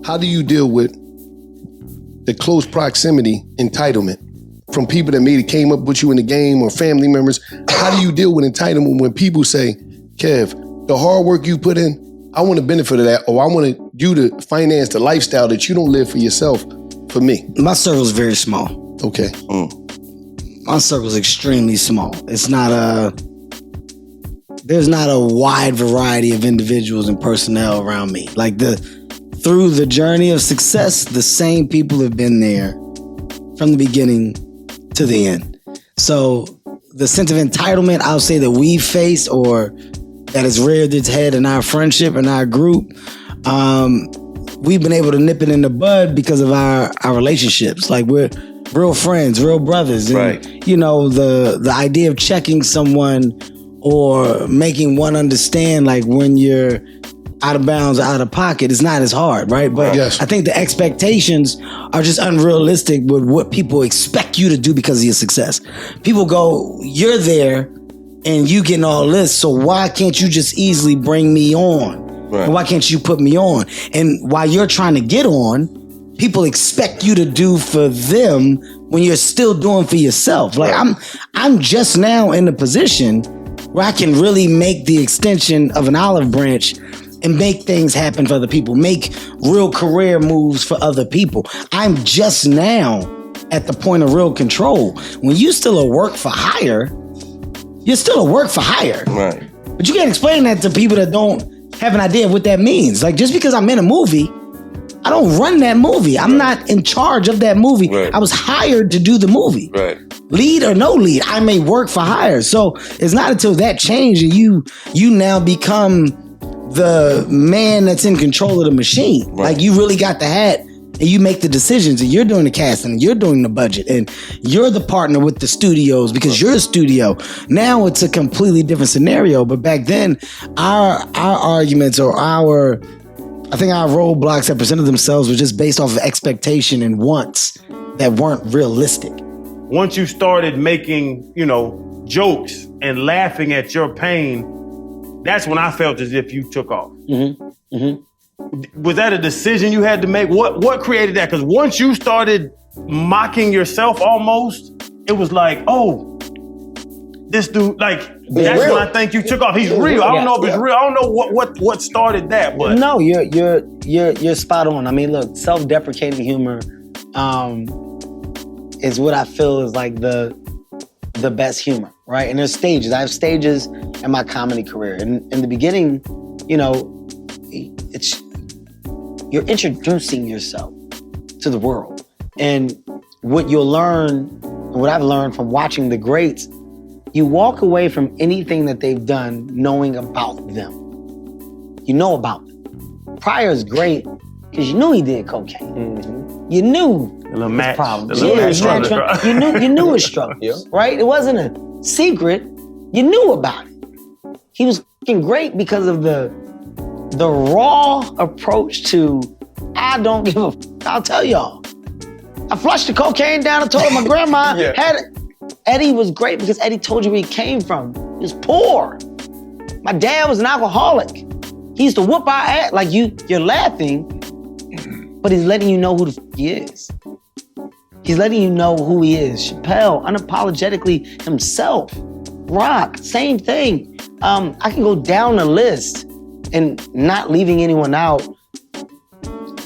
how do you deal with the close proximity entitlement from people that maybe came up with you in the game or family members? How do you deal with entitlement when people say, Kev, the hard work you put in, I want to benefit of that, or I want you to finance the lifestyle that you don't live for yourself for me? My circle's very small. Okay. My circle's extremely small. It's not there's not a wide variety of individuals and personnel around me. Like through the journey of success, the same people have been there from the beginning to the end. So the sense of entitlement I'll say that we face, or that has reared its head in our friendship and our group, we've been able to nip it in the bud because of our relationships. Like, we're real friends, real brothers. And, right. You know, the idea of checking someone or making one understand, like, when you're out of bounds or out of pocket, is not as hard, right? But yes. I think the expectations are just unrealistic with what people expect you to do because of your success. People go, you're there and you getting all this, so why can't you just easily bring me on? Right. Why can't you put me on? And while you're trying to get on, people expect you to do for them when you're still doing for yourself. Like, right. I'm just now in a position where I can really make the extension of an olive branch and make things happen for other people, make real career moves for other people. I'm just now at the point of real control. When you still a work for hire, you're still a work for hire. Right. But you can't explain that to people that don't have an idea of what that means. Like, just because I'm in a movie, I don't run that movie. I'm not in charge of that movie. Right. I was hired to do the movie. Right. Lead or no lead, I may work for hire. So it's not until that change and you now become the man that's in control of the machine. Right. Like, you really got the hat and you make the decisions, and you're doing the casting, and you're doing the budget, and you're the partner with the studios because you're a studio. Now it's a completely different scenario. But back then, our arguments or I think our roadblocks that presented themselves were just based off of expectation and wants that weren't realistic. Once you started making, jokes and laughing at your pain, that's when I felt as if you took off. Mm-hmm. Mm-hmm. Was that a decision you had to make? What created that? Because once you started mocking yourself almost, it was like, oh, this dude, like, that's real. when I think you took off. He's real. I don't know if it's real. I don't know what started that, but no, you're spot on. I mean, look, self-deprecating humor is what I feel is like the best humor, right? And there's stages. I have stages in my comedy career. And in the beginning, you're introducing yourself to the world. And what you'll learn, and what I've learned from watching the greats, you walk away from anything that they've done knowing about them. You know about them. Pryor's great because you knew he did cocaine. Mm-hmm. You knew his problems. You knew his struggles, yeah. Right? It wasn't a secret. You knew about it. He was fucking great because of the raw approach to, I don't give a fuck, I'll tell y'all. I flushed the cocaine down and told my grandma had it. Eddie was great because Eddie told you where he came from. He was poor. My dad was an alcoholic. He used to whoop our ass. Like, you're laughing, but he's letting you know who the fuck he is. He's letting you know who he is. Chappelle, unapologetically himself. Rock, same thing. I can go down a list and not leaving anyone out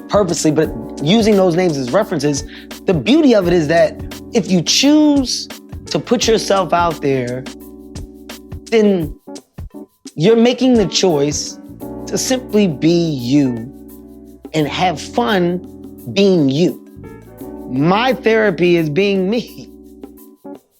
purposely, but using those names as references. The beauty of it is that if you choose to put yourself out there, then you're making the choice to simply be you and have fun being you. My therapy is being me.